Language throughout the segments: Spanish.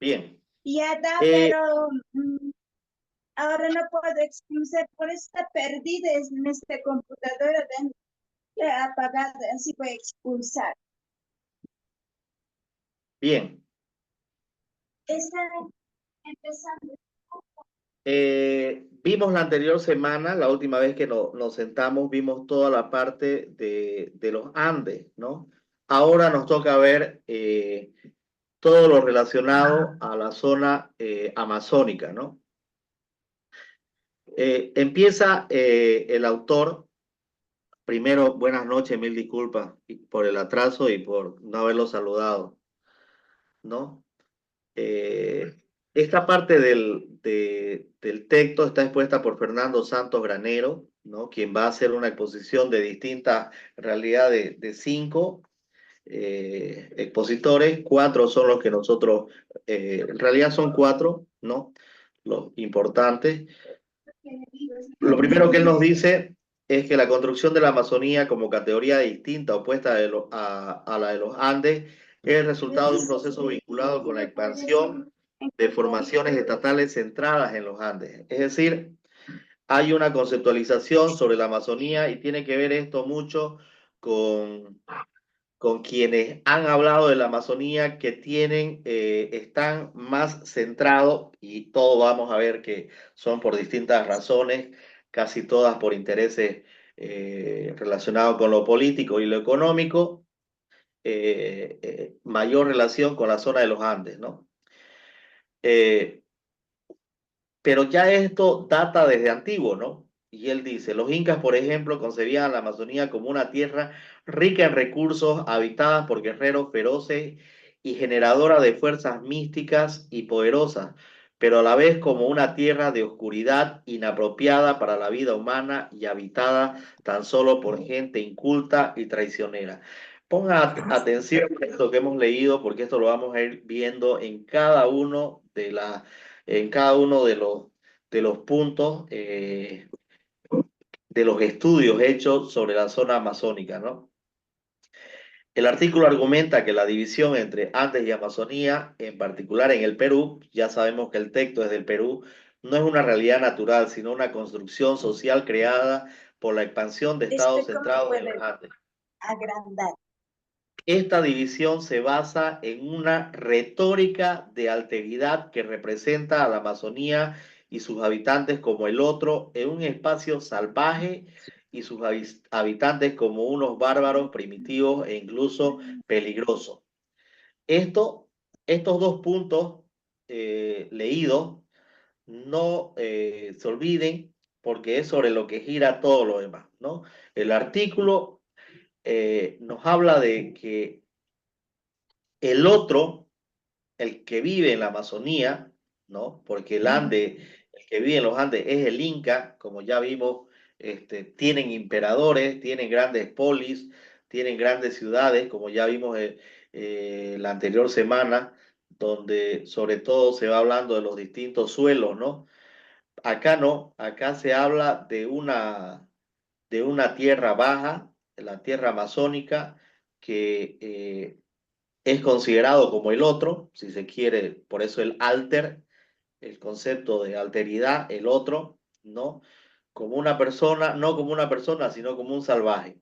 Bien. Ya da, Eh, pero ahora no puedo expulsar por esta perdida en esta computadora de apagada, así voy a expulsar. bien. Está empezando. Vimos la anterior semana, la última vez que nos sentamos, vimos toda la parte de los Andes, ¿no? Ahora nos toca ver todo lo relacionado a la zona amazónica, ¿no? Empieza el autor. Primero, buenas noches, mil disculpas por el atraso y por no haberlo saludado, ¿no? Eh, Esta parte del texto está expuesta por Fernando Santos Granero, ¿no? Quien va a hacer una exposición de distintas, en realidad de cinco expositores. Cuatro son los que nosotros, en realidad son cuatro, ¿no? Los importantes. Lo primero que él nos dice es que la construcción de la Amazonía como categoría distinta, opuesta a la de los Andes, es el resultado de un proceso vinculado con la expansión de formaciones estatales centradas en los Andes. Es decir, hay una conceptualización sobre la Amazonía y tiene que ver esto mucho con, con quienes han hablado de la Amazonía que están más centrados, y todos vamos a ver que son por distintas razones, casi todas por intereses relacionados con lo político y lo económico, mayor relación con la zona de los Andes, ¿no? Eh, pero ya esto data desde antiguo, ¿no? Y él dice, los incas, por ejemplo, concebían la Amazonía como una tierra rica en recursos, habitada por guerreros feroces y generadora de fuerzas místicas y poderosas, pero a la vez como una tierra de oscuridad inapropiada para la vida humana y habitada tan solo por gente inculta y traicionera. Ponga atención a esto que hemos leído, porque esto lo vamos a ir viendo en cada uno de los puntos de los estudios hechos sobre la zona amazónica, ¿no? El artículo argumenta que la división entre Andes y Amazonía, en particular en el Perú, ya sabemos que el texto es del Perú, no es una realidad natural, sino una construcción social creada por la expansión de estados ¿Cómo centrados en puedo los Andes. agrandar? Esta división se basa en una retórica de alteridad que representa a la Amazonía y sus habitantes como el otro en un espacio salvaje y sus habitantes como unos bárbaros primitivos e incluso peligrosos. Esto, estos dos puntos leídos no se olviden porque es sobre lo que gira todo lo demás, ¿no? El artículo nos habla de que el otro, el que vive en la Amazonía, ¿no? Porque el que vive en los Andes es el Inca, como ya vimos, tienen imperadores, tienen grandes polis, tienen grandes ciudades, como ya vimos la anterior semana, donde sobre todo se va hablando de los distintos suelos, ¿no? Acá no, acá se habla de una tierra baja, la tierra amazónica, que es considerado como el otro, si se quiere, por eso el alter, el concepto de alteridad, el otro, ¿no? Como una persona, no como una persona, sino como un salvaje.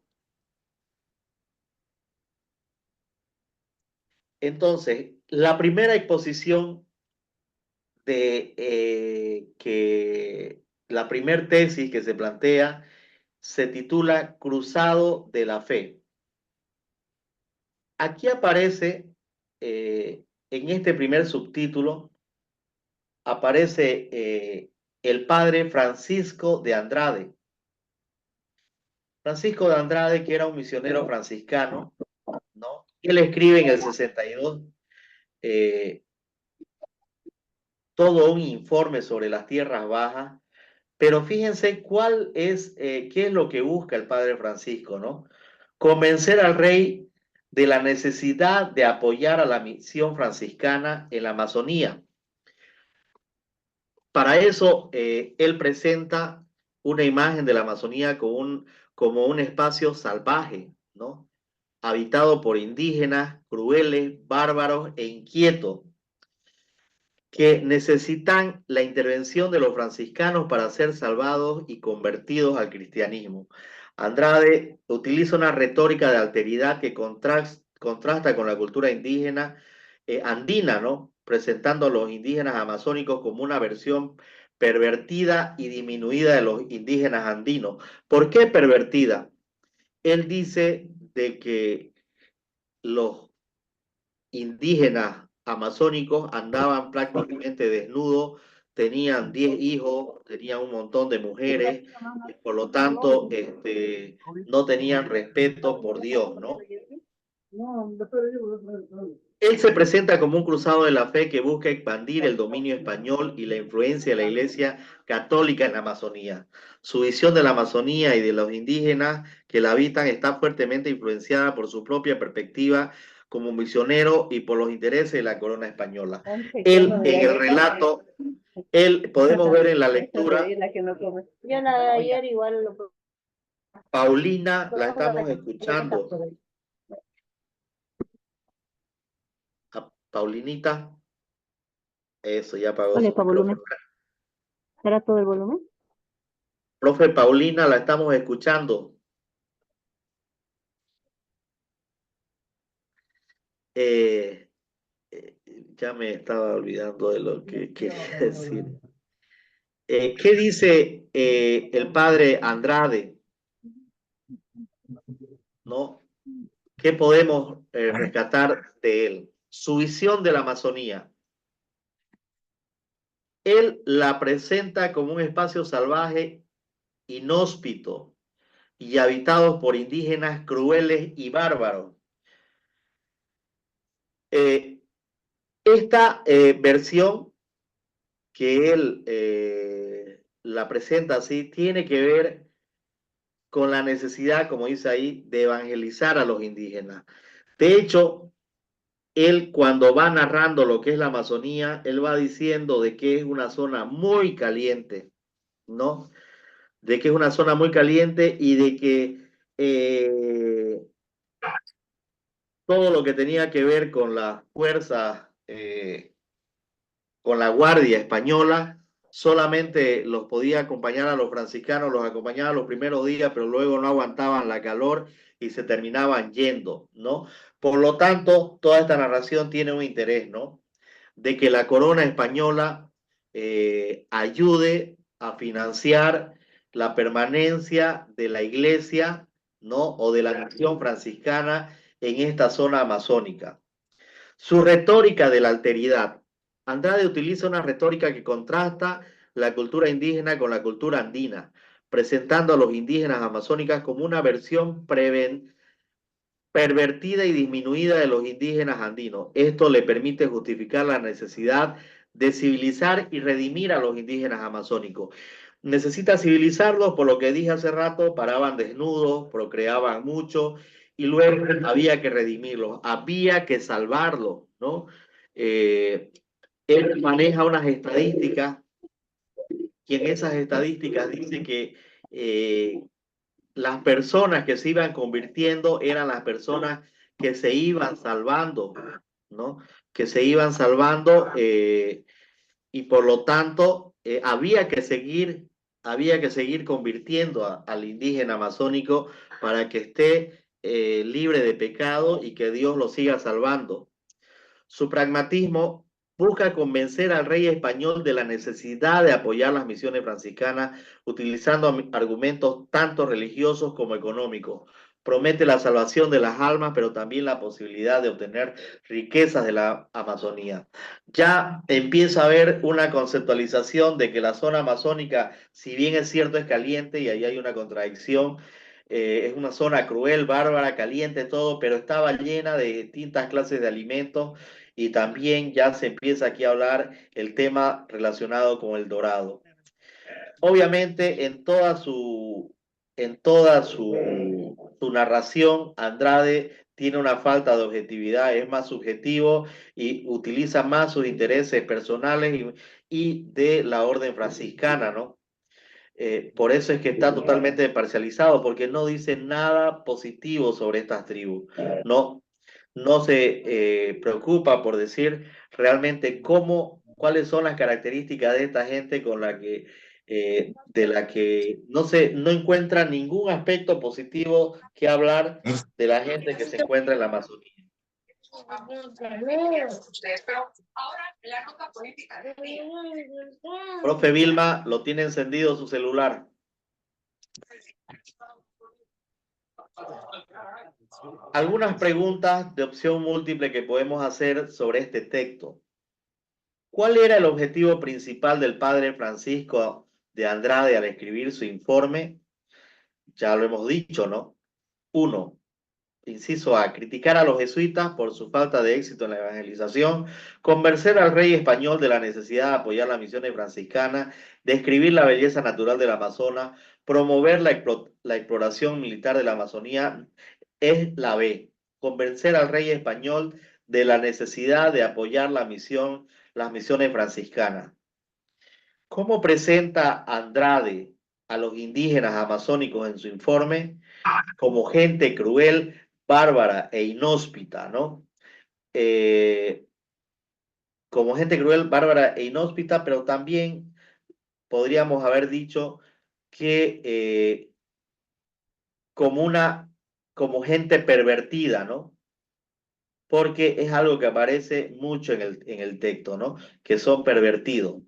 Entonces, la primera exposición la primera tesis que se plantea se titula Cruzado de la Fe. Aquí aparece, en este primer subtítulo, aparece el padre Francisco de Andrade. Francisco de Andrade, que era un misionero franciscano, ¿no? Él escribe en el 62 eh, todo un informe sobre las tierras bajas, pero fíjense qué es lo que busca el padre Francisco, ¿no? Convencer al rey de la necesidad de apoyar a la misión franciscana en la Amazonía. Para eso, él presenta una imagen de la Amazonía como un espacio salvaje, ¿no? Habitado por indígenas, crueles, bárbaros e inquietos. que necesitan la intervención de los franciscanos para ser salvados y convertidos al cristianismo. Andrade utiliza una retórica de alteridad que contrasta con la cultura indígena andina, ¿no? Presentando a los indígenas amazónicos como una versión pervertida y disminuida de los indígenas andinos. ¿Por qué pervertida? Él dice de que los indígenas amazónicos andaban prácticamente desnudos, tenían 10 hijos, tenían un montón de mujeres, y por lo tanto no tenían respeto por Dios, ¿no? Él se presenta como un cruzado de la fe que busca expandir el dominio español y la influencia de la Iglesia católica en la Amazonía. Su visión de la Amazonía y de los indígenas que la habitan está fuertemente influenciada por su propia perspectiva como misionero y por los intereses de la corona española. Él, en el relato, podemos ver en la lectura, Yo la de ayer igual lo... Paulina, la estamos escuchando. A Paulinita, eso ya apagó su micrófono. ¿Será todo el volumen? Profe Paulina, la estamos escuchando. Eh, ya me estaba olvidando de lo que quería decir. ¿Qué dice el padre Andrade? ¿No? ¿Qué podemos rescatar de él? Su visión de la Amazonía. Él la presenta como un espacio salvaje, inhóspito y habitado por indígenas crueles y bárbaros. Esta versión que él la presenta así tiene que ver con la necesidad, como dice ahí, de evangelizar a los indígenas. De hecho, él cuando va narrando lo que es la Amazonía, él va diciendo de que es una zona muy caliente, ¿no? De que es una zona muy caliente y de que todo lo que tenía que ver con las fuerzas, con la Guardia Española, solamente los podía acompañar a los franciscanos, los acompañaba los primeros días, pero luego no aguantaban la calor y se terminaban yendo, ¿no? Por lo tanto, toda esta narración tiene un interés, ¿no? De que la corona española ayude a financiar la permanencia de la iglesia, ¿no? O de la misión franciscana en esta zona amazónica. Su retórica de la alteridad. Andrade utiliza una retórica que contrasta la cultura indígena con la cultura andina, presentando a los indígenas amazónicas como una versión pervertida y disminuida de los indígenas andinos. Esto le permite justificar la necesidad de civilizar y redimir a los indígenas amazónicos. Necesita civilizarlos, por lo que dije hace rato, paraban desnudos, procreaban mucho y luego había que redimirlos, había que salvarlos, ¿no? Él maneja unas estadísticas y en esas estadísticas dice que las personas que se iban convirtiendo eran las personas que se iban salvando, ¿no? Que se iban salvando y por lo tanto había que seguir convirtiendo al indígena amazónico para que esté libre de pecado y que Dios lo siga salvando. Su pragmatismo busca convencer al rey español de la necesidad de apoyar las misiones franciscanas utilizando argumentos tanto religiosos como económicos. Promete la salvación de las almas, pero también la posibilidad de obtener riquezas de la Amazonía. Ya empieza a haber una conceptualización de que la zona amazónica, si bien es cierto, es caliente y ahí hay una contradicción, es una zona cruel, bárbara, caliente, todo, pero estaba llena de distintas clases de alimentos y también ya se empieza aquí a hablar el tema relacionado con el dorado. Obviamente en toda su narración, Andrade tiene una falta de objetividad, es más subjetivo y utiliza más sus intereses personales y de la orden franciscana, ¿no? Por eso es que está totalmente parcializado, porque no dice nada positivo sobre estas tribus, no, no se preocupa por decir realmente cómo ¿Cuáles son las características de esta gente con la que, de la que no encuentra ningún aspecto positivo que hablar de la gente que se encuentra en la Amazonía? Profe Vilma, lo tiene encendido su celular. Algunas preguntas de opción múltiple que podemos hacer sobre este texto. ¿Cuál era el objetivo principal del padre Francisco de Andrade al escribir su informe? Ya lo hemos dicho, ¿no? 1. Inciso A, criticar a los jesuitas por su falta de éxito en la evangelización, convencer al rey español de la necesidad de apoyar las misiones franciscanas, describir la belleza natural del Amazonas, promover la exploración militar de la Amazonía. Es la B, convencer al rey español de la necesidad de apoyar las misiones franciscanas. ¿Cómo presenta Andrade a los indígenas amazónicos en su informe? Como gente cruel, bárbara e inhóspita, ¿no? Como gente cruel, bárbara e inhóspita, pero también podríamos haber dicho que como gente pervertida, ¿no? Porque es algo que aparece mucho en el texto, ¿no? Que son pervertidos.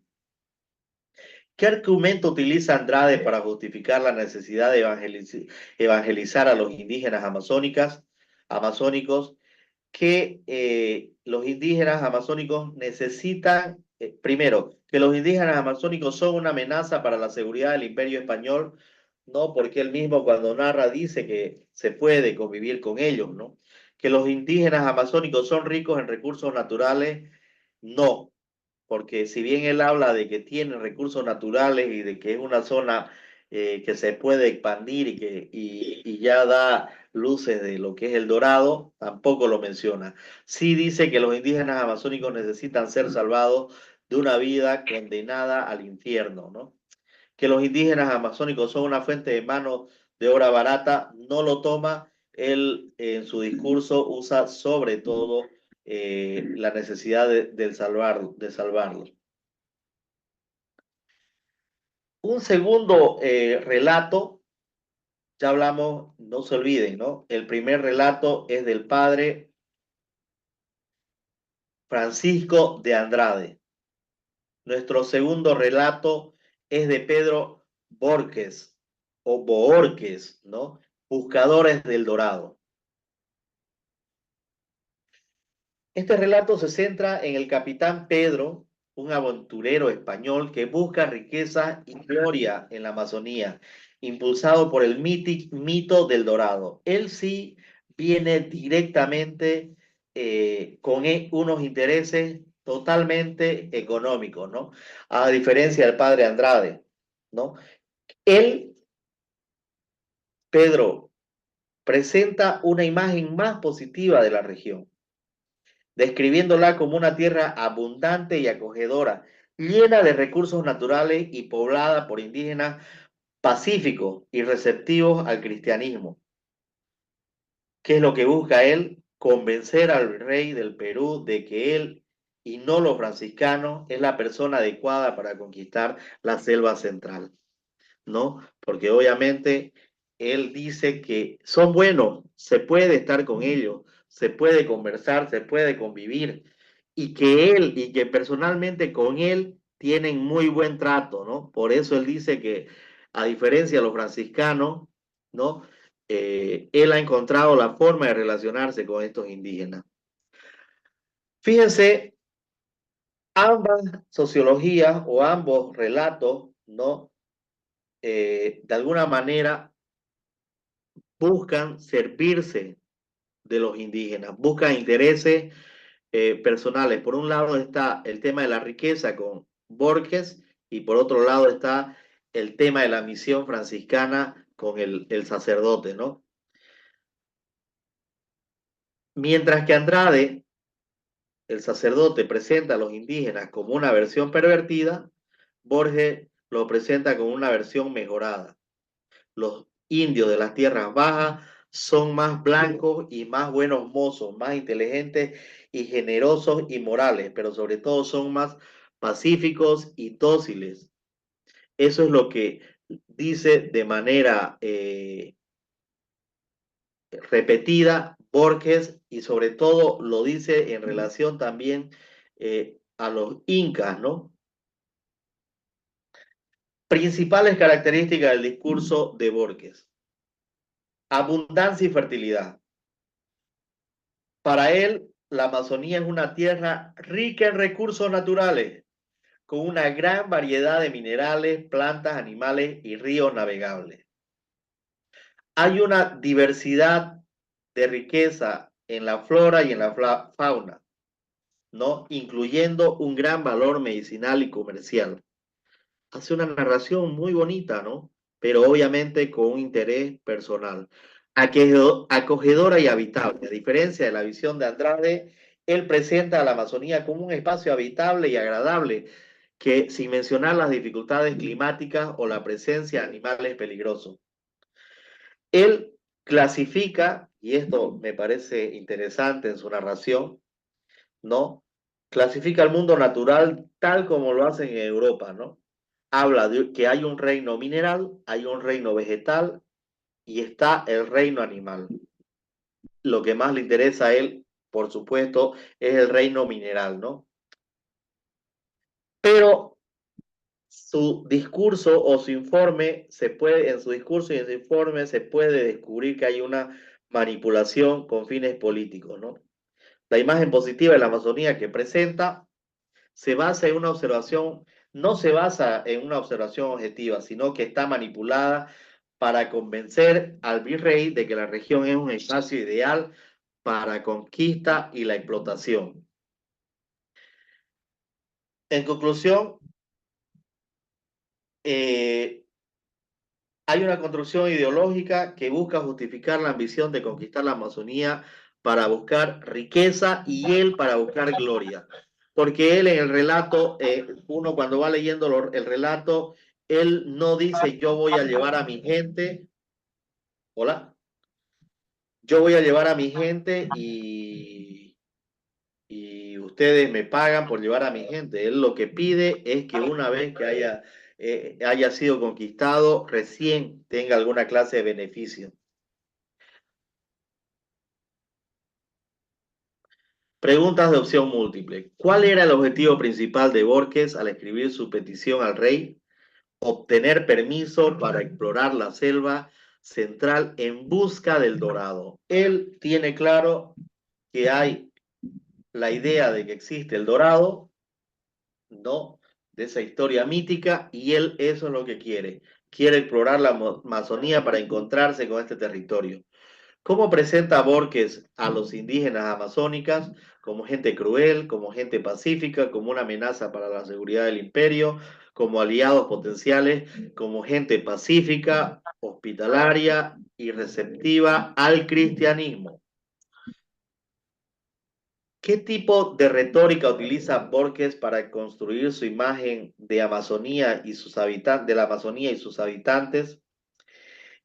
¿Qué argumento utiliza Andrade para justificar la necesidad de evangelizar a los indígenas amazónicos? Que los indígenas amazónicos necesitan, primero, que los indígenas amazónicos son una amenaza para la seguridad del imperio español, ¿no? Porque él mismo cuando narra dice que se puede convivir con ellos, ¿no? Que los indígenas amazónicos son ricos en recursos naturales, no, porque si bien él habla de que tiene recursos naturales y de que es una zona que se puede expandir y ya da luces de lo que es el Dorado, tampoco lo menciona. Sí dice que los indígenas amazónicos necesitan ser salvados de una vida condenada al infierno, ¿no? Que los indígenas amazónicos son una fuente de mano de obra barata, no lo toma. Él en su discurso usa sobre todo la necesidad de salvarlo. Un segundo relato, ya hablamos, no se olviden, ¿no? El primer relato es del padre Francisco de Andrade. Nuestro segundo relato es de Pedro Borges o Boorques, ¿no? Buscadores del Dorado. Este relato se centra en el capitán Pedro, un aventurero español que busca riqueza y gloria en la Amazonía, impulsado por el mito del Dorado. Él sí viene directamente con unos intereses totalmente económicos, ¿no? A diferencia del padre Andrade, ¿no? Él, Pedro, presenta una imagen más positiva de la región, describiéndola como una tierra abundante y acogedora, llena de recursos naturales y poblada por indígenas pacíficos y receptivos al cristianismo. ¿Qué es lo que busca él? Convencer al rey del Perú de que él y no los franciscanos es la persona adecuada para conquistar la selva central, ¿no? Porque obviamente él dice que son buenos, se puede estar con ellos, se puede conversar, se puede convivir, y que él y que personalmente con él tienen muy buen trato, ¿no? Por eso él dice que a diferencia de los franciscanos, ¿no? Él ha encontrado la forma de relacionarse con estos indígenas. Fíjense, ambas sociologías o ambos relatos, ¿no? De alguna manera buscan servirse de los indígenas, buscan intereses personales. Por un lado está el tema de la riqueza con Borges y por otro lado está el tema de la misión franciscana con el sacerdote, ¿no? Mientras que Andrade, el sacerdote, presenta a los indígenas como una versión pervertida, Borges lo presenta como una versión mejorada. Los indios de las tierras bajas son más blancos y más buenos mozos, más inteligentes y generosos y morales, pero sobre todo son más pacíficos y dóciles. Eso es lo que dice de manera repetida Borges, y sobre todo lo dice en relación también a los incas, ¿no? Principales características del discurso de Borges: abundancia y fertilidad. Para él, la Amazonía es una tierra rica en recursos naturales, con una gran variedad de minerales, plantas, animales y ríos navegables. Hay una diversidad de riqueza en la flora y en la fauna, ¿no? Incluyendo un gran valor medicinal y comercial. Hace una narración muy bonita, ¿no? Pero obviamente con un interés personal. Acogedora y habitable. A diferencia de la visión de Andrade, él presenta a la Amazonía como un espacio habitable y agradable, que sin mencionar las dificultades climáticas o la presencia de animales peligrosos. Él clasifica, y esto me parece interesante en su narración, ¿no? Clasifica el mundo natural tal como lo hacen en Europa, ¿no? Habla de que hay un reino mineral, hay un reino vegetal y está el reino animal. Lo que más le interesa a él, por supuesto, es el reino mineral, ¿no? Pero su discurso o su informe en su discurso y en su informe se puede descubrir que hay una manipulación con fines políticos, ¿no? La imagen positiva de la Amazonía que presenta se basa en una observación, no se basa en una observación objetiva, sino que está manipulada para convencer al virrey de que la región es un espacio ideal para conquista y la explotación. En conclusión, eh, hay una construcción ideológica que busca justificar la ambición de conquistar la Amazonía para buscar riqueza y él para buscar gloria. Porque él en el relato, uno cuando va leyendo el relato, él no dice yo voy a llevar a mi gente, hola, yo voy a llevar a mi gente y ustedes me pagan por llevar a mi gente. Él lo que pide es que una vez que haya sido conquistado, recién tenga alguna clase de beneficio. Preguntas de opción múltiple. ¿Cuál era el objetivo principal de Borges al escribir su petición al rey? Obtener permiso para explorar la selva central en busca del dorado. Él tiene claro que hay la idea de que existe el dorado, ¿no? De esa historia mítica, y él eso es lo que quiere. Quiere explorar la Amazonía para encontrarse con este territorio. ¿Cómo presenta Borges a los indígenas amazónicas? Como gente cruel, como gente pacífica, como una amenaza para la seguridad del imperio, como aliados potenciales, como gente pacífica, hospitalaria y receptiva al cristianismo. ¿Qué tipo de retórica utiliza Borges para construir su imagen de Amazonía y sus habitantes, de la Amazonía y sus habitantes?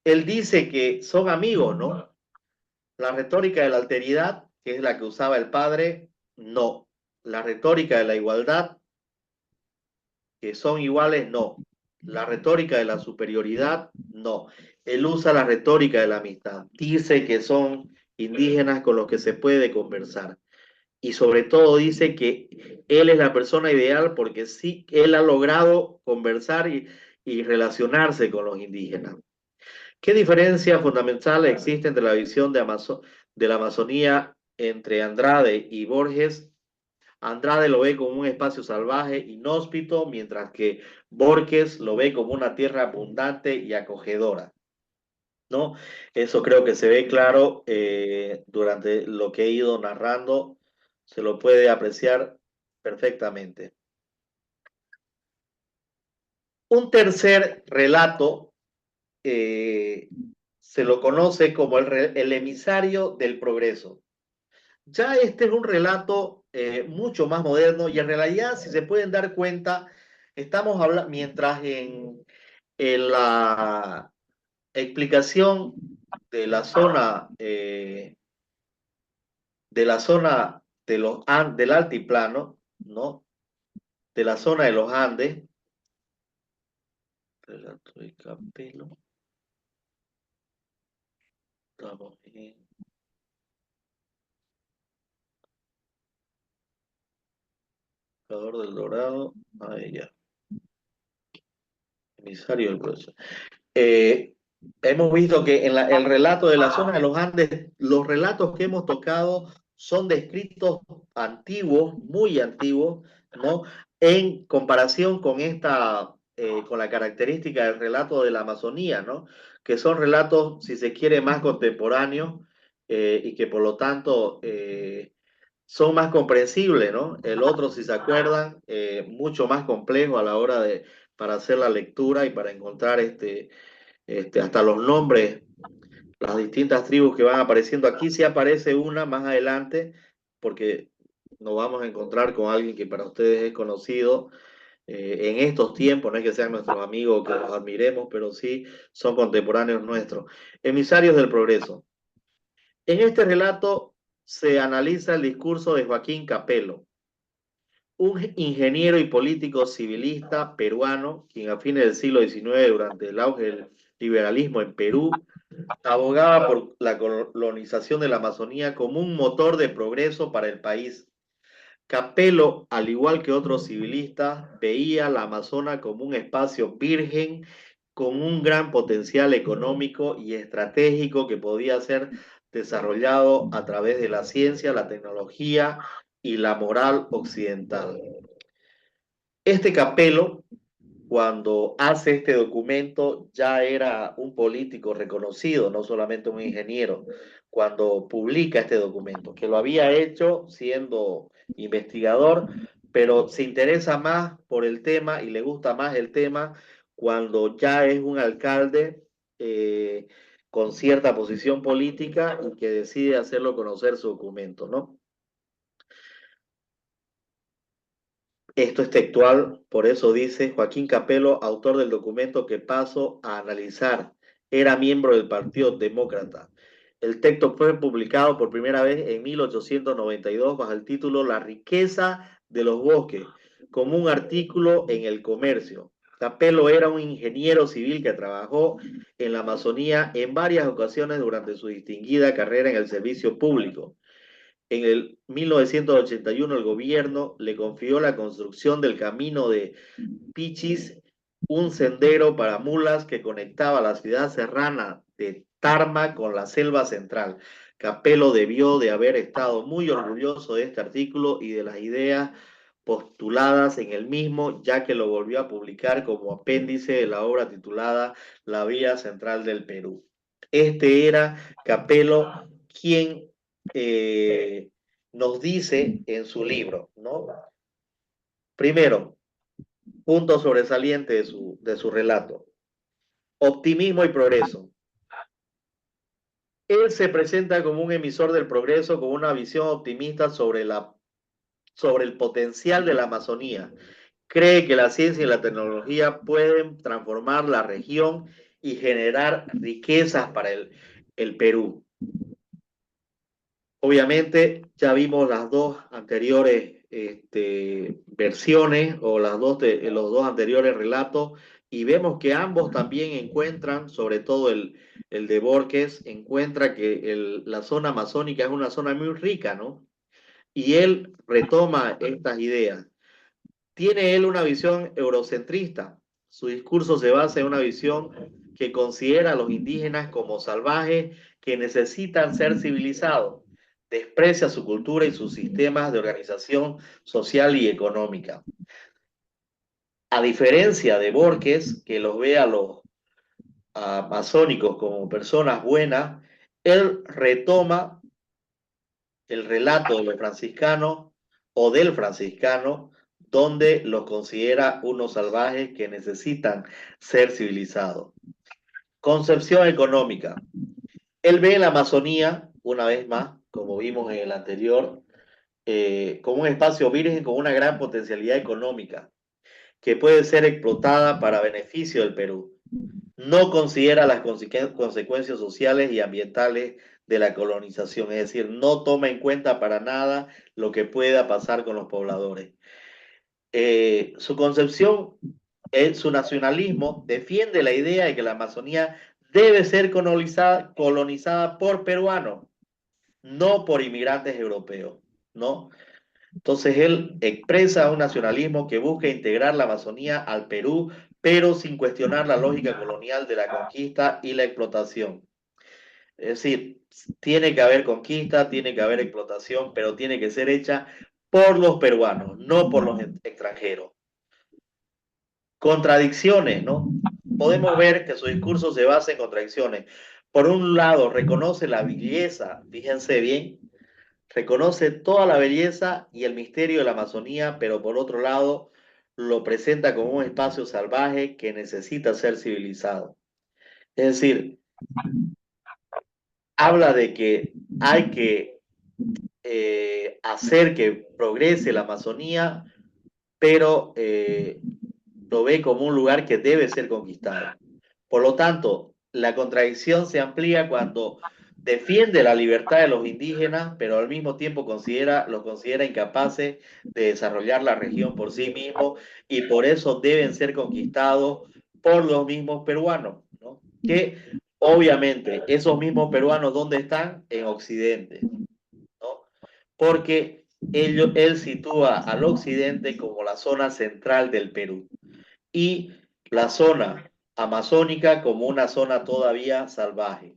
Él dice que son amigos, ¿no? La retórica de la alteridad, que es la que usaba el padre, no. La retórica de la igualdad, que son iguales, no. La retórica de la superioridad, no. Él usa la retórica de la amistad. Dice que son indígenas con los que se puede conversar. Y sobre todo dice que él es la persona ideal porque sí, él ha logrado conversar y relacionarse con los indígenas. ¿Qué diferencia fundamental existe entre la visión de la Amazonía entre Andrade y Borges? Andrade lo ve como un espacio salvaje, inhóspito, mientras que Borges lo ve como una tierra abundante y acogedora, ¿no? Eso creo que se ve claro durante lo que he ido narrando, se lo puede apreciar perfectamente. Un tercer relato se lo conoce como el emisario del progreso. Ya este es un relato mucho más moderno y en realidad, si se pueden dar cuenta, estamos hablando, mientras en la explicación de la zona, de la zona del altiplano, ¿no? de la zona de los Andes. Relato de Capelo. Estamos en Salvador del Dorado. Ahí ya. Emisario del proceso. Hemos visto que en el relato de la zona de los Andes, los relatos que hemos tocado son de escritos antiguos, muy antiguos, ¿no? En comparación con con la característica del relato de la Amazonía, ¿no? Que son relatos, si se quiere, más contemporáneos y que por lo tanto son más comprensibles, ¿no? El otro, si se acuerdan, mucho más complejo a la hora para hacer la lectura y para encontrar hasta los nombres, las distintas tribus que van apareciendo. Aquí sí aparece una más adelante, porque nos vamos a encontrar con alguien que para ustedes es conocido en estos tiempos, no es que sean nuestros amigos que los admiremos, pero sí son contemporáneos nuestros. Emisarios del progreso. En este relato se analiza el discurso de Joaquín Capello, un ingeniero y político civilista peruano, quien a fines del siglo XIX, durante el auge del liberalismo en Perú, abogaba por la colonización de la Amazonía como un motor de progreso para el país. Capello, al igual que otros civilistas, veía la Amazona como un espacio virgen con un gran potencial económico y estratégico que podía ser desarrollado a través de la ciencia, la tecnología y la moral occidental. Este Capello, cuando hace este documento, ya era un político reconocido, no solamente un ingeniero, cuando publica este documento, que lo había hecho siendo investigador, pero se interesa más por el tema y le gusta más el tema cuando ya es un alcalde con cierta posición política y que decide hacerlo conocer su documento, ¿no? Esto es textual, por eso dice Joaquín Capello, autor del documento que paso a analizar. Era miembro del Partido Demócrata. El texto fue publicado por primera vez en 1892 bajo el título La riqueza de los bosques, como un artículo en El Comercio. Capello era un ingeniero civil que trabajó en la Amazonía en varias ocasiones durante su distinguida carrera en el servicio público. En el 1981 el gobierno le confió la construcción del camino de Pichis, un sendero para mulas que conectaba la ciudad serrana de Tarma con la selva central. Capello debió de haber estado muy orgulloso de este artículo y de las ideas postuladas en el mismo, ya que lo volvió a publicar como apéndice de la obra titulada La Vía Central del Perú. Este era Capello quien nos dice en su libro, ¿no? Primero, punto sobresaliente de su relato, optimismo y progreso. Él se presenta como un emisor del progreso con una visión optimista sobre el potencial de la Amazonía. Cree que la ciencia y la tecnología pueden transformar la región y generar riquezas para el Perú. Obviamente ya vimos las dos anteriores versiones o los dos anteriores relatos y vemos que ambos también encuentran, sobre todo el de Borges, encuentra que la zona amazónica es una zona muy rica, ¿no? Y él retoma estas ideas. Tiene él una visión eurocentrista. Su discurso se basa en una visión que considera a los indígenas como salvajes que necesitan ser civilizados. Desprecia su cultura y sus sistemas de organización social y económica. A diferencia de Borges, que los ve a los amazónicos como personas buenas, él retoma el relato de los franciscanos o del franciscano, donde los considera unos salvajes que necesitan ser civilizados. Concepción económica. Él ve la Amazonía, una vez más, como vimos en el anterior, como un espacio virgen con una gran potencialidad económica que puede ser explotada para beneficio del Perú. No considera las consecuencias sociales y ambientales de la colonización, es decir, no toma en cuenta para nada lo que pueda pasar con los pobladores. Su concepción, su nacionalismo, defiende la idea de que la Amazonía debe ser colonizada por peruanos, no por inmigrantes europeos, ¿no? Entonces él expresa un nacionalismo que busca integrar la Amazonía al Perú, pero sin cuestionar la lógica colonial de la conquista y la explotación. Es decir, tiene que haber conquista, tiene que haber explotación, pero tiene que ser hecha por los peruanos, no por los extranjeros. Contradicciones, ¿no? Podemos ver que su discurso se basa en contradicciones. Por un lado, reconoce la belleza, fíjense bien, reconoce toda la belleza y el misterio de la Amazonía, pero por otro lado, lo presenta como un espacio salvaje que necesita ser civilizado. Es decir, habla de que hay que hacer que progrese la Amazonía, pero lo ve como un lugar que debe ser conquistado. Por lo tanto, la contradicción se amplía cuando defiende la libertad de los indígenas, pero al mismo tiempo los considera incapaces de desarrollar la región por sí mismos y por eso deben ser conquistados por los mismos peruanos, ¿no? Que obviamente esos mismos peruanos, ¿dónde están? En Occidente, ¿no? Porque él sitúa al occidente como la zona central del Perú y la zona amazónica como una zona todavía salvaje.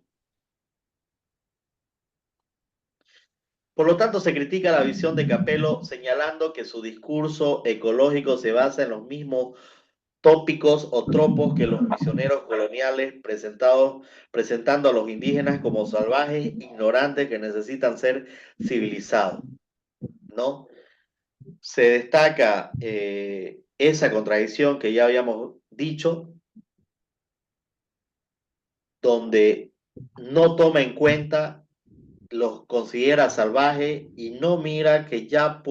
Por lo tanto, se critica la visión de Capello señalando que su discurso ecológico se basa en los mismos tópicos o tropos que los misioneros coloniales presentando a los indígenas como salvajes, ignorantes que necesitan ser civilizados, ¿no? Se destaca esa contradicción que ya habíamos dicho, donde no toma en cuenta, los considera salvajes y no mira que ya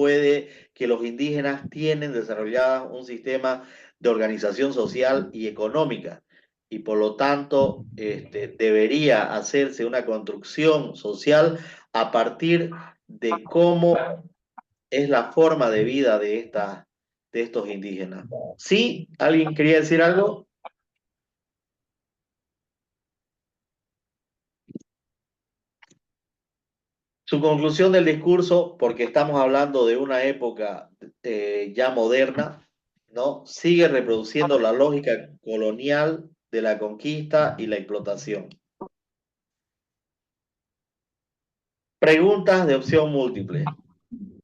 que los indígenas tienen desarrollado un sistema de organización social y económica y por lo tanto debería hacerse una construcción social a partir de cómo es la forma de vida de estos indígenas. ¿Sí? ¿Alguien quería decir algo? Su conclusión del discurso, porque estamos hablando de una época ya moderna, ¿no? Sigue reproduciendo la lógica colonial de la conquista y la explotación. Preguntas de opción múltiple.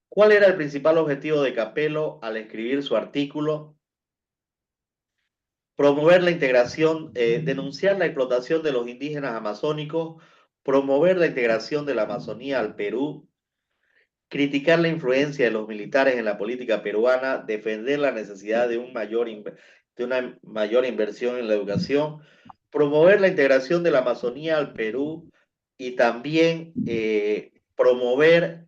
¿Cuál era el principal objetivo de Capello al escribir su artículo? Promover la integración, denunciar la explotación de los indígenas amazónicos, promover la integración de la Amazonía al Perú, criticar la influencia de los militares en la política peruana, defender la necesidad de una mayor inversión en la educación, promover la integración de la Amazonía al Perú y también promover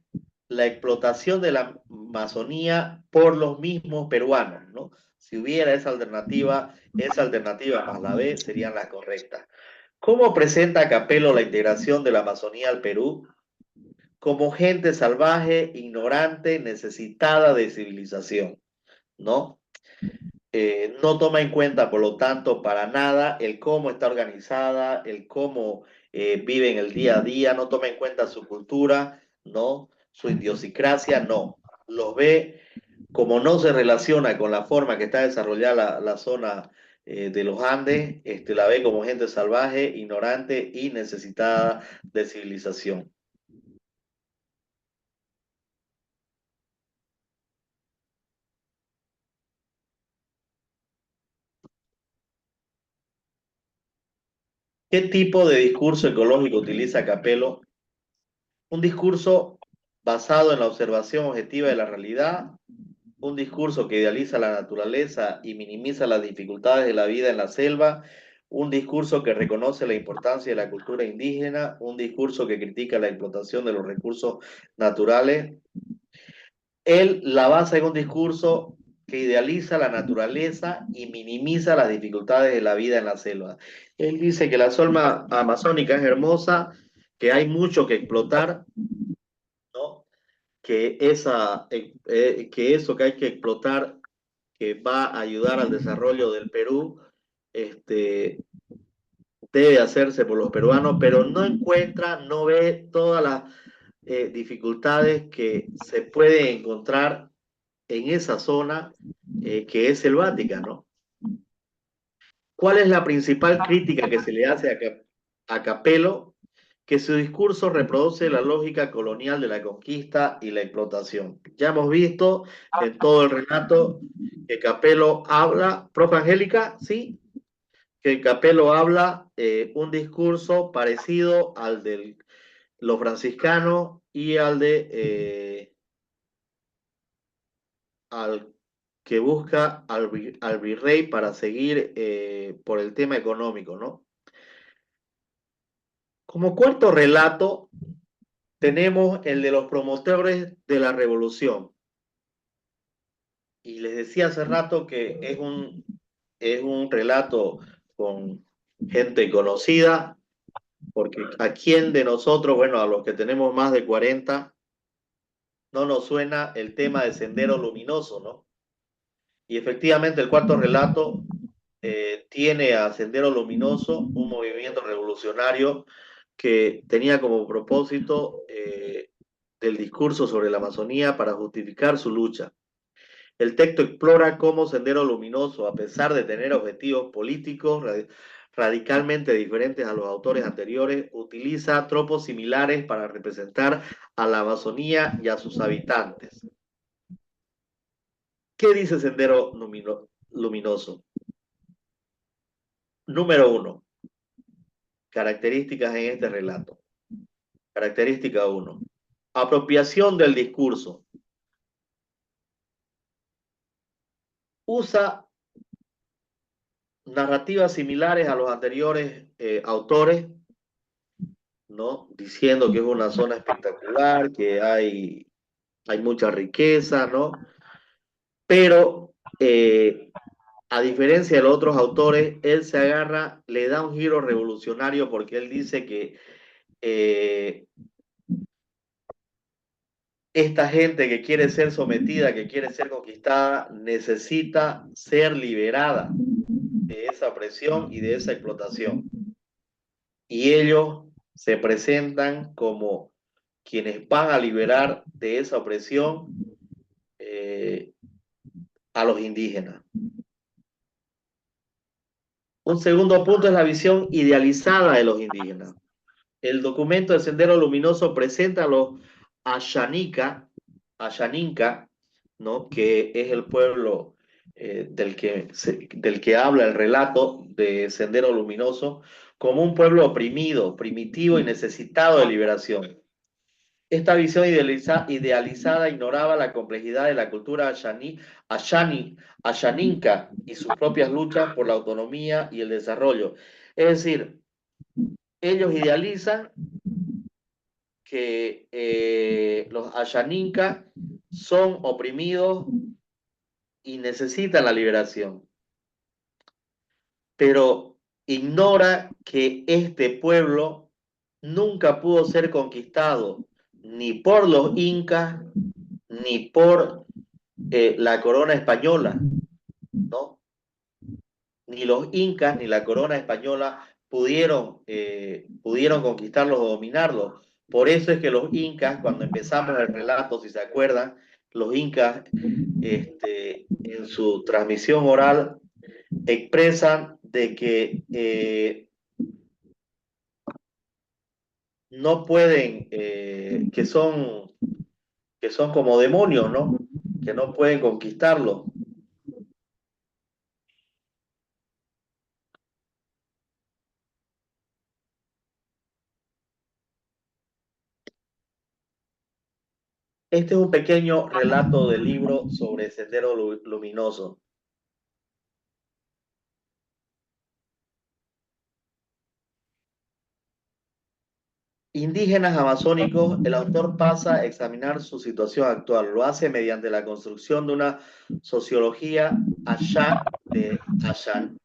la explotación de la Amazonía por los mismos peruanos, ¿no? Si hubiera esa alternativa más la B serían las correctas. ¿Cómo presenta Capello la integración de la Amazonía al Perú? Como gente salvaje, ignorante, necesitada de civilización, ¿no? No toma en cuenta, por lo tanto, para nada el cómo está organizada, el cómo vive en el día a día, no toma en cuenta su cultura, ¿no? Su idiosincrasia, no. Los ve como no se relaciona con la forma que está desarrollada la zona de los Andes, la ve como gente salvaje, ignorante y necesitada de civilización. ¿Qué tipo de discurso ecológico utiliza Capello? Un discurso basado en la observación objetiva de la realidad, un discurso que idealiza la naturaleza y minimiza las dificultades de la vida en la selva, un discurso que reconoce la importancia de la cultura indígena, un discurso que critica la explotación de los recursos naturales. Él la basa en un discurso que idealiza la naturaleza y minimiza las dificultades de la vida en la selva. Él dice que la selva amazónica es hermosa, que hay mucho que explotar, ¿no? Que eso que hay que explotar que va a ayudar al desarrollo del Perú, debe hacerse por los peruanos, pero no encuentra, no ve todas las dificultades que se pueden encontrar en esa zona que es selvática, ¿no? ¿Cuál es la principal crítica que se le hace a Capello? Que su discurso reproduce la lógica colonial de la conquista y la explotación. Ya hemos visto en todo el relato que Capello habla, profe Angélica, ¿sí? Que Capello habla un discurso parecido al de los franciscanos y al que busca al virrey para seguir por el tema económico, ¿no? Como cuarto relato, tenemos el de los promotores de la revolución. Y les decía hace rato que es un relato con gente conocida, porque a quién de nosotros, bueno, a los que tenemos más de 40, no nos suena el tema de Sendero Luminoso, ¿no? Y efectivamente el cuarto relato tiene a Sendero Luminoso, un movimiento revolucionario que tenía como propósito del discurso sobre la Amazonía para justificar su lucha. El texto explora cómo Sendero Luminoso, a pesar de tener objetivos políticos radicalmente diferentes a los autores anteriores, utiliza tropos similares para representar a la Amazonía y a sus habitantes. ¿Qué dice Sendero Luminoso? Número 1. Características en este relato. Característica 1. Apropiación del discurso. Usa narrativas similares a los anteriores autores, ¿no? Diciendo que es una zona espectacular, que hay mucha riqueza, ¿no? Pero a diferencia de los otros autores, él se agarra, le da un giro revolucionario porque él dice que esta gente que quiere ser sometida, que quiere ser conquistada, necesita ser liberada de esa opresión y de esa explotación. Y ellos se presentan como quienes van a liberar de esa opresión a los indígenas. Un segundo punto es la visión idealizada de los indígenas. El documento de Sendero Luminoso presenta a los Ashaninka, ¿no? Que es el pueblo del que habla el relato de Sendero Luminoso, como un pueblo oprimido, primitivo y necesitado de liberación. Esta visión idealizada ignoraba la complejidad de la cultura ashaninka y sus propias luchas por la autonomía y el desarrollo. Es decir, ellos idealizan que los ashaninka son oprimidos y necesitan la liberación, pero ignora que este pueblo nunca pudo ser conquistado ni por los incas ni por la corona española, ¿no? Ni los incas ni la corona española pudieron conquistarlos o dominarlos. Por eso es que los incas, cuando empezamos el relato, si se acuerdan, los incas en su transmisión oral expresan de que no pueden, que son como demonios, ¿no? Que no pueden conquistarlo. Este es un pequeño relato del libro sobre Sendero Luminoso. Indígenas amazónicos, el autor pasa a examinar su situación actual. Lo hace mediante la construcción de una sociología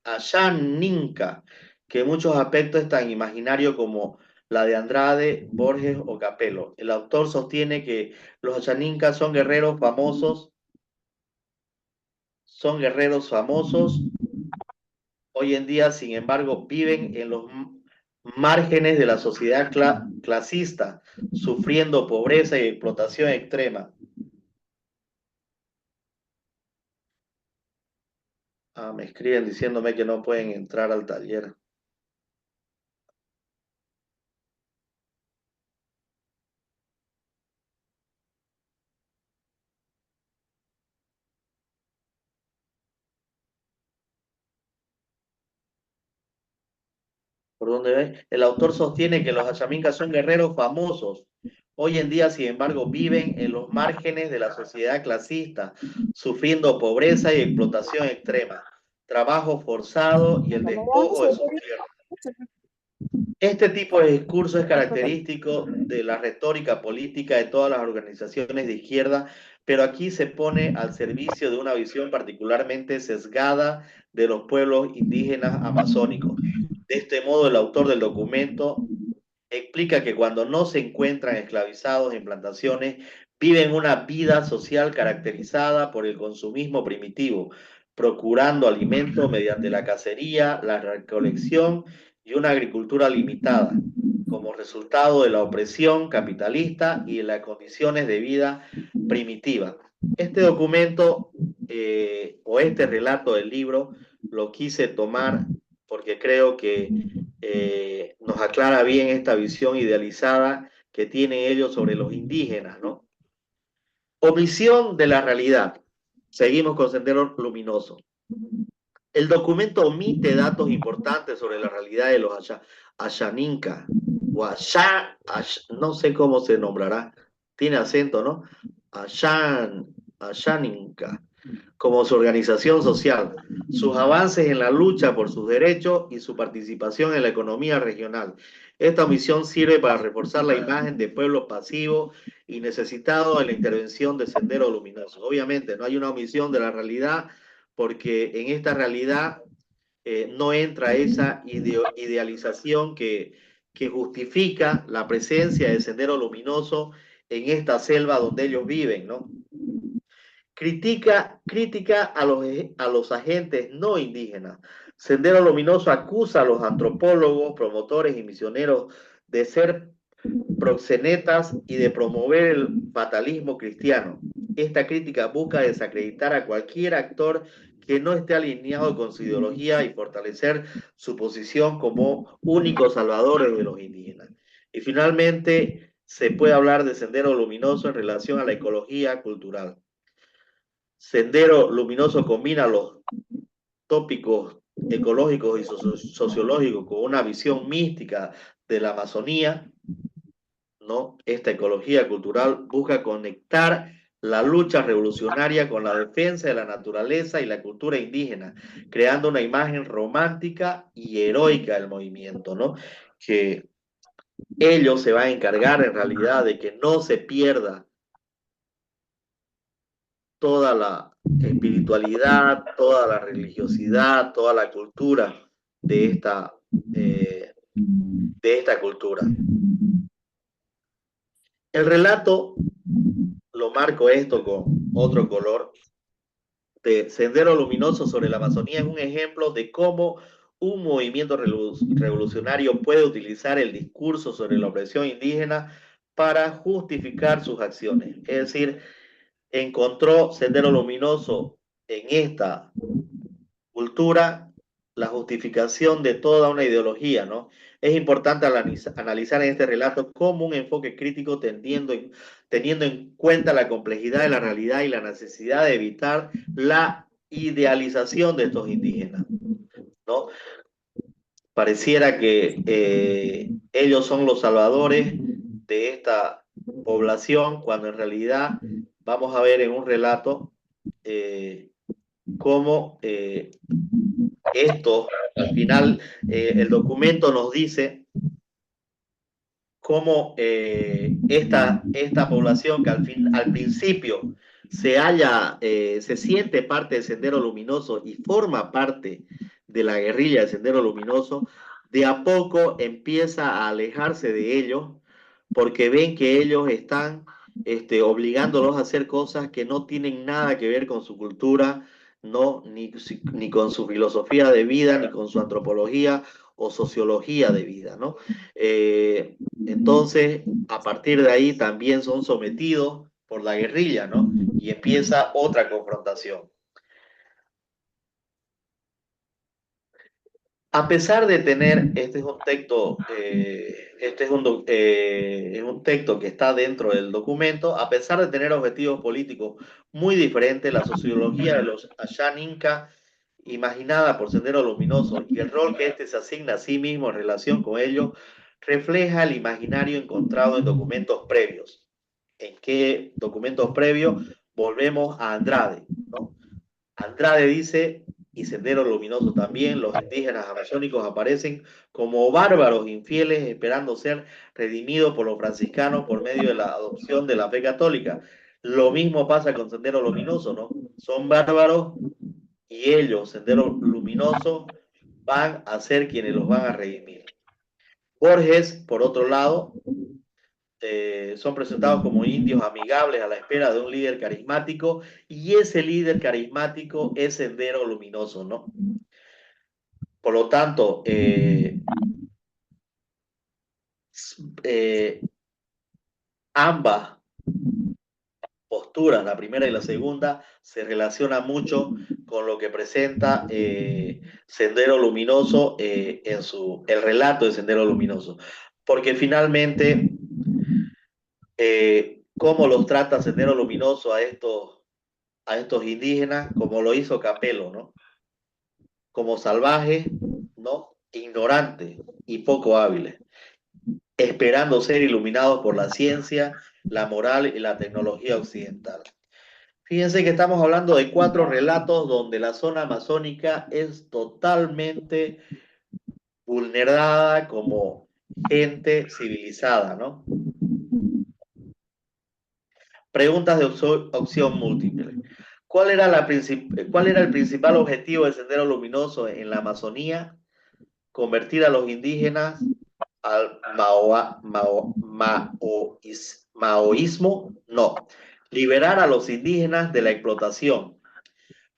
ashaninka, que en muchos aspectos es tan imaginario como la de Andrade, Borges o Capello. El autor sostiene que los ashaninkas son guerreros famosos, son guerreros famosos. Hoy en día, sin embargo, viven en los márgenes de la sociedad clasista, sufriendo pobreza y explotación extrema. Me escriben diciéndome que no pueden entrar al taller. ¿Por dónde ven? El autor sostiene que los achaminkas son guerreros famosos. Hoy en día, sin embargo, viven en los márgenes de la sociedad clasista, sufriendo pobreza y explotación extrema, trabajo forzado y el despojo de sus tierras. Este tipo de discurso es característico de la retórica política de todas las organizaciones de izquierda, pero aquí se pone al servicio de una visión particularmente sesgada de los pueblos indígenas amazónicos. De este modo, el autor del documento explica que cuando no se encuentran esclavizados en plantaciones, viven una vida social caracterizada por el consumismo primitivo, procurando alimento mediante la cacería, la recolección y una agricultura limitada, como resultado de la opresión capitalista y de las condiciones de vida primitiva. Este documento o este relato del libro lo quise tomar porque creo que nos aclara bien esta visión idealizada que tienen ellos sobre los indígenas, ¿no? Omisión de la realidad. Seguimos con Sendero Luminoso. El documento omite datos importantes sobre la realidad de los Ashaninka, o no sé cómo se nombrará, tiene acento, ¿no? Ashaninka, como su organización social, sus avances en la lucha por sus derechos y su participación en la economía regional. Esta omisión sirve para reforzar la imagen de pueblo pasivo y necesitado de la intervención de Sendero Luminoso. Obviamente, no hay una omisión de la realidad porque en esta realidad no entra esa idealización que justifica la presencia de Sendero Luminoso en esta selva donde ellos viven, ¿no? Crítica a los agentes no indígenas. Sendero Luminoso acusa a los antropólogos, promotores y misioneros de ser proxenetas y de promover el fatalismo cristiano. Esta crítica busca desacreditar a cualquier actor que no esté alineado con su ideología y fortalecer su posición como únicos salvadores de los indígenas. Y finalmente, se puede hablar de Sendero Luminoso en relación a la ecología cultural. Sendero Luminoso combina los tópicos ecológicos y sociológicos con una visión mística de la Amazonía, ¿no? Esta ecología cultural busca conectar la lucha revolucionaria con la defensa de la naturaleza y la cultura indígena, creando una imagen romántica y heroica del movimiento, ¿no? Que ellos se van a encargar en realidad de que no se pierda toda la espiritualidad, toda la religiosidad, toda la cultura de esta cultura. El relato, lo marco esto con otro color, de Sendero Luminoso sobre la Amazonía es un ejemplo de cómo un movimiento revolucionario puede utilizar el discurso sobre la opresión indígena para justificar sus acciones. Es decir, encontró Sendero Luminoso en esta cultura la justificación de toda una ideología, ¿no? Es importante analizar en este relato cómo un enfoque crítico teniendo en cuenta la complejidad de la realidad y la necesidad de evitar la idealización de estos indígenas, ¿no? Pareciera que ellos son los salvadores de esta población, cuando en realidad vamos a ver en un relato cómo esto, al final, el documento nos dice cómo esta población que al principio se siente parte del Sendero Luminoso y forma parte de la guerrilla del Sendero Luminoso, de a poco empieza a alejarse de ellos porque ven que ellos están obligándolos a hacer cosas que no tienen nada que ver con su cultura no, ni con su filosofía de vida, ni con su antropología o sociología de vida, ¿no? Entonces, a partir de ahí también son sometidos por la guerrilla, ¿no? Y empieza otra confrontación. A pesar de tener, este es un texto, es un texto que está dentro del documento, a pesar de tener objetivos políticos muy diferentes, la sociología de los Ashan Inca, imaginada por Sendero Luminoso, y el rol que éste se asigna a sí mismo en relación con ello, refleja el imaginario encontrado en documentos previos. ¿En qué documentos previos? Volvemos a Andrade, ¿no? Andrade dice, y Sendero Luminoso también, los indígenas amazónicos aparecen como bárbaros infieles esperando ser redimidos por los franciscanos por medio de la adopción de la fe católica. Lo mismo pasa con Sendero Luminoso, ¿no? Son bárbaros y ellos, Sendero Luminoso, van a ser quienes los van a redimir. Borges, por otro lado, son presentados como indios amigables a la espera de un líder carismático y ese líder carismático es Sendero Luminoso, ¿no? Por lo tanto, eh, ambas posturas, la primera y la segunda, se relacionan mucho con lo que presenta Sendero Luminoso en el relato de Sendero Luminoso. Porque finalmente, cómo los trata Sendero Luminoso a estos indígenas, como lo hizo Capelo, ¿no? Como salvajes, ¿no? Ignorantes y poco hábiles, esperando ser iluminados por la ciencia, la moral y la tecnología occidental. Fíjense que estamos hablando de 4 relatos donde la zona amazónica es totalmente vulnerada como gente civilizada, ¿no? Preguntas de opción múltiple. ¿Cuál era el principal objetivo del Sendero Luminoso en la Amazonía? Convertir a los indígenas al maoísmo, no. Liberar a los indígenas de la explotación.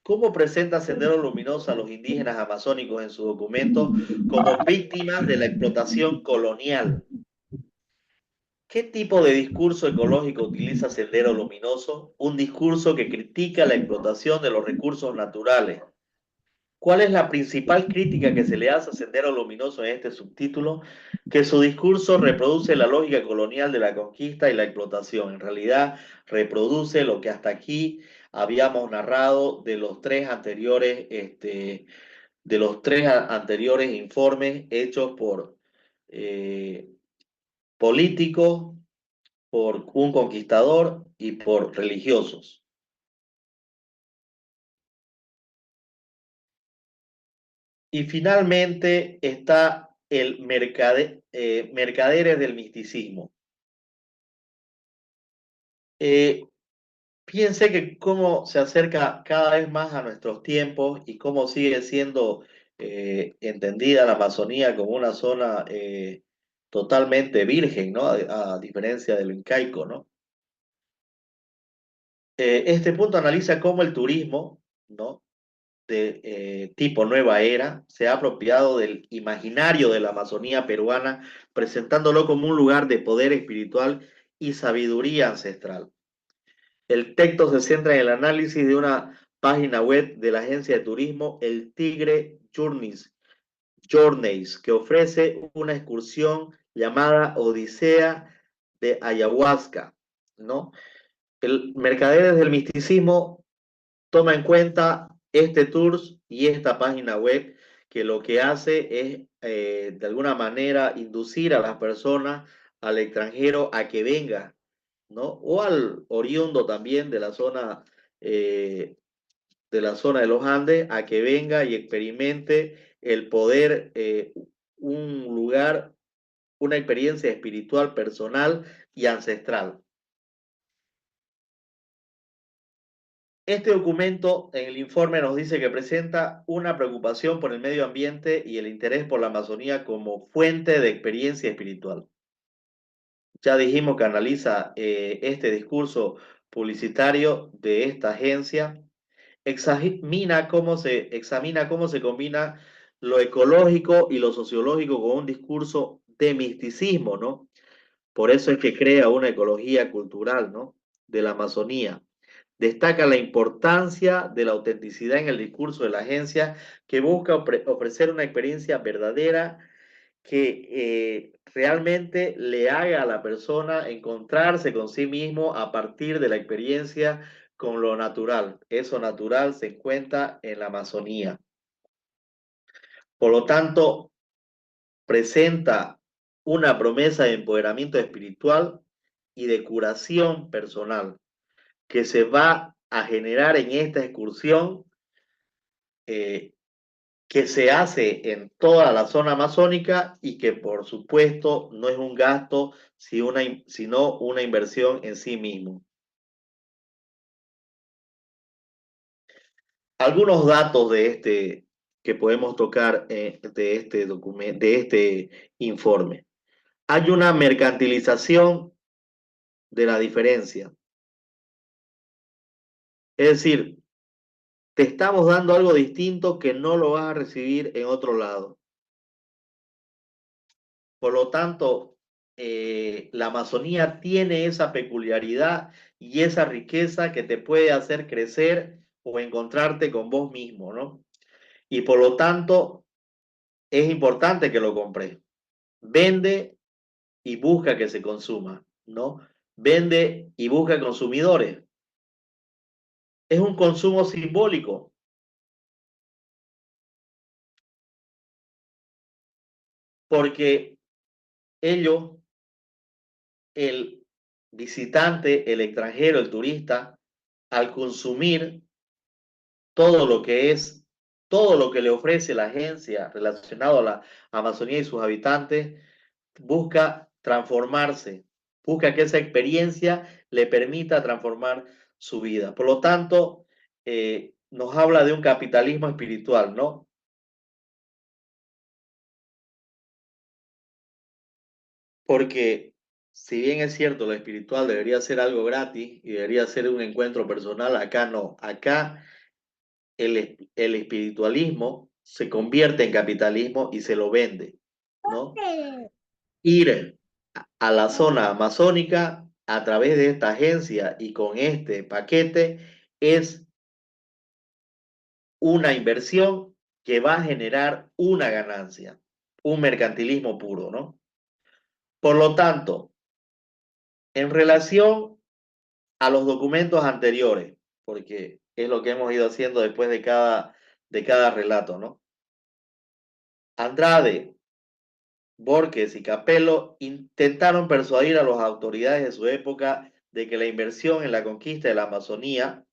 ¿Cómo presenta Sendero Luminoso a los indígenas amazónicos en su documento como víctimas de la explotación colonial? ¿Qué tipo de discurso ecológico utiliza Sendero Luminoso? Un discurso que critica la explotación de los recursos naturales. ¿Cuál es la principal crítica que se le hace a Sendero Luminoso en este subtítulo? Que su discurso reproduce la lógica colonial de la conquista y la explotación. En realidad, reproduce lo que hasta aquí habíamos narrado de los tres anteriores, anteriores informes hechos por políticos, por un conquistador y por religiosos. Y finalmente está el mercaderes del misticismo. Piense que cómo se acerca cada vez más a nuestros tiempos y cómo sigue siendo entendida la Amazonía como una zona totalmente virgen, ¿no? A diferencia de lo incaico, ¿no? Este punto analiza cómo el turismo, ¿no? De tipo nueva era se ha apropiado del imaginario de la Amazonía peruana, presentándolo como un lugar de poder espiritual y sabiduría ancestral. El texto se centra en el análisis de una página web de la agencia de turismo El Tigre Journeys, que ofrece una excursión llamada Odisea de Ayahuasca, ¿no? El Mercaderes del Misticismo toma en cuenta este tour y esta página web que lo que hace es de alguna manera inducir a las personas, al extranjero, a que venga, ¿no? O al oriundo también eh, de la zona de los Andes, a que venga y experimente el poder, un lugar, una experiencia espiritual personal y ancestral. Este documento en el informe nos dice que presenta una preocupación por el medio ambiente y el interés por la Amazonía como fuente de experiencia espiritual. Ya dijimos que analiza este discurso publicitario de esta agencia examina cómo se combina lo ecológico y lo sociológico con un discurso de misticismo, ¿no? Por eso es que crea una ecología cultural, ¿no? De la Amazonía. Destaca la importancia de la autenticidad en el discurso de la agencia que busca ofrecer una experiencia verdadera que realmente le haga a la persona encontrarse con sí mismo a partir de la experiencia con lo natural. Eso natural se encuentra en la Amazonía. Por lo tanto, presenta una promesa de empoderamiento espiritual y de curación personal que se va a generar en esta excursión eh, que se hace en toda la zona amazónica y que por supuesto no es un gasto, sino una inversión en sí mismo. Algunos datos de este que podemos tocar de este documento, de este informe. Hay una mercantilización de la diferencia. Es decir, te estamos dando algo distinto que no lo vas a recibir en otro lado. Por lo tanto, la Amazonía tiene esa peculiaridad y esa riqueza que te puede hacer crecer o encontrarte con vos mismo, ¿no? Y por lo tanto, es importante que lo compres. Vende y busca que se consuma, ¿no? Vende y busca consumidores. Es un consumo simbólico, porque ellos, el visitante, el extranjero, el turista, al consumir todo lo que es, todo lo que le ofrece la agencia relacionado a la Amazonía y sus habitantes, busca transformarse, busca que esa experiencia le permita transformar su vida. Por lo tanto, nos habla de un capitalismo espiritual, ¿no? Porque si bien es cierto, lo espiritual debería ser algo gratis y debería ser un encuentro personal, acá no. Acá el espiritualismo se convierte en capitalismo y se lo vende, ¿no? Ir a la zona amazónica a través de esta agencia y con este paquete es una inversión que va a generar una ganancia, un mercantilismo puro, ¿no? Por lo tanto, en relación a los documentos anteriores, porque es lo que hemos ido haciendo después de cada relato, ¿no? Andrade, Borges y Capello intentaron persuadir a las autoridades de su época de que la inversión en la conquista de la Amazonía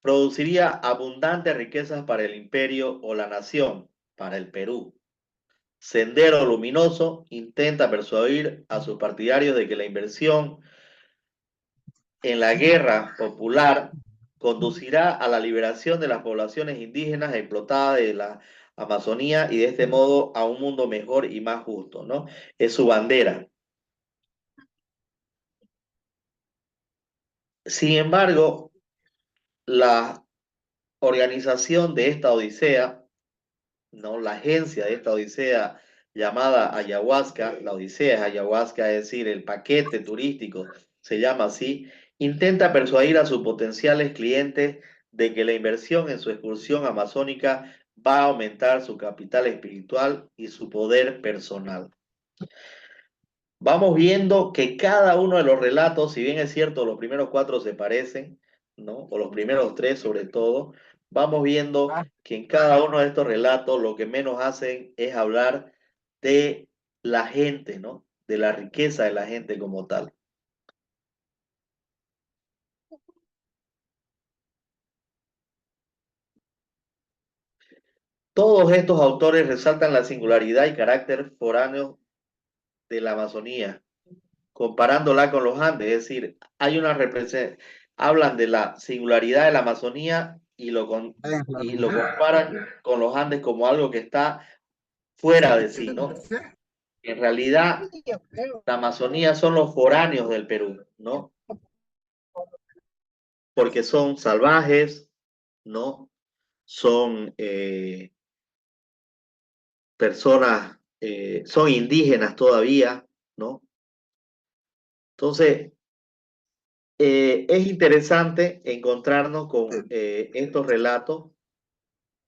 produciría abundantes riquezas para el imperio o la nación, para el Perú. Sendero Luminoso intenta persuadir a sus partidarios de que la inversión en la guerra popular conducirá a la liberación de las poblaciones indígenas explotadas de la Amazonía y de este modo a un mundo mejor y más justo, ¿no? Es su bandera. Sin embargo, la organización de esta odisea, ¿no? La agencia de esta odisea llamada Ayahuasca, la odisea es Ayahuasca, es decir, el paquete turístico se llama así, intenta persuadir a sus potenciales clientes de que la inversión en su excursión amazónica va a aumentar su capital espiritual y su poder personal. Vamos viendo que cada uno de los relatos, si bien es cierto, los primeros cuatro se parecen, ¿no? O los primeros tres sobre todo, vamos viendo que en cada uno de estos relatos lo que menos hacen es hablar de la gente, ¿no? De la riqueza de la gente como tal. Todos estos autores resaltan la singularidad y carácter foráneo de la Amazonía, comparándola con los Andes, es decir, hay una representación, hablan de la singularidad de la Amazonía y lo comparan con los Andes como algo que está fuera de sí, ¿no? En realidad, la Amazonía son los foráneos del Perú, ¿no? porque son salvajes, ¿no? Son personas, son indígenas todavía, ¿no? Entonces, es interesante encontrarnos con estos relatos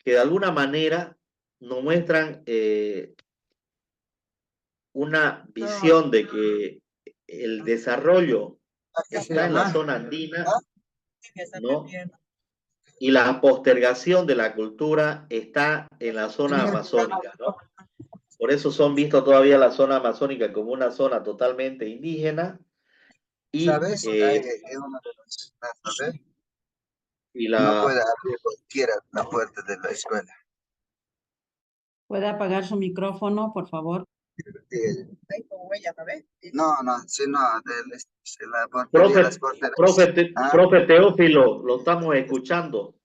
que de alguna manera nos muestran una visión de que el desarrollo está en la zona andina, ¿no? Y la postergación de la cultura está en la zona amazónica, ¿no? Por eso son vistos todavía la zona amazónica como una zona totalmente indígena y, ¿Sabes? Es una de las ¿sabes? y No la... puede abrir cualquiera la puerta de la escuela. ¿Puede apagar su micrófono, por favor? No, no, sino de la portería, las Profe, porteras. profe Teófilo, lo estamos escuchando.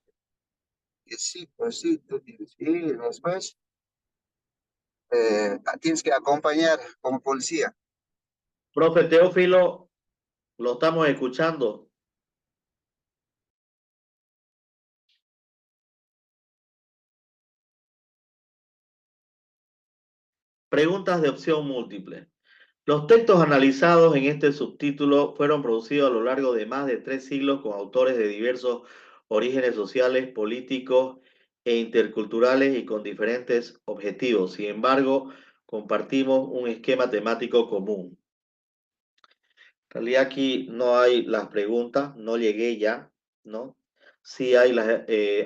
Sí, pues sí, tú tienes. Y después tienes que acompañar como policía. Profe Teófilo, lo estamos escuchando. Preguntas de opción múltiple. Los textos analizados en este subtítulo fueron producidos a lo largo de más de 3 siglos con autores de diversos orígenes sociales, políticos e interculturales y con diferentes objetivos. Sin embargo, compartimos un esquema temático común. En realidad aquí no hay las preguntas, no llegué ya, ¿no? Sí hay,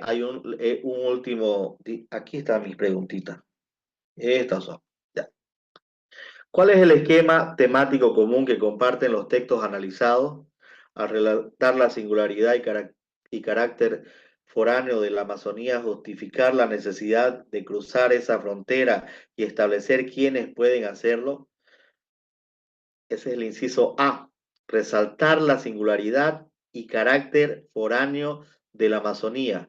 hay un último, aquí están mis preguntitas. Estas son. Ya. ¿Cuál es el esquema temático común que comparten los textos analizados al relatar la singularidad y carácter foráneo de la Amazonía, justificar la necesidad de cruzar esa frontera y establecer quiénes pueden hacerlo? Ese es el inciso A. Resaltar la singularidad y carácter foráneo de la Amazonía,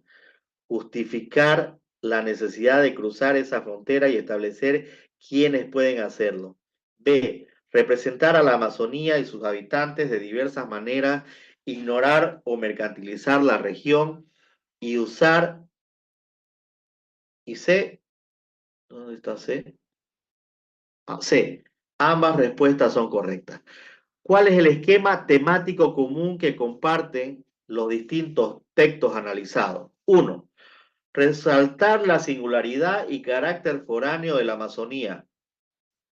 justificar la necesidad de cruzar esa frontera y establecer quiénes pueden hacerlo. B. Representar a la Amazonía y sus habitantes de diversas maneras, ignorar o mercantilizar la región y usar. Y C. ¿Dónde está C? C. Ambas respuestas son correctas. ¿Cuál es el esquema temático común que comparten los distintos textos analizados? 1. Resaltar la singularidad y carácter foráneo de la Amazonía.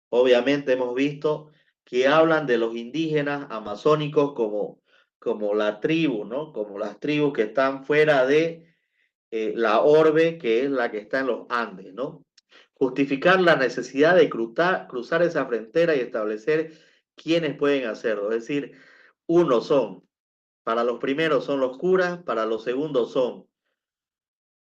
Obviamente hemos visto que hablan de los indígenas amazónicos como la tribu, ¿no? Como las tribus que están fuera de la orbe, que es la que está en los Andes, ¿no? Justificar la necesidad de cruzar esa frontera y establecer quiénes pueden hacerlo. Es decir, para los primeros son los curas, para los segundos son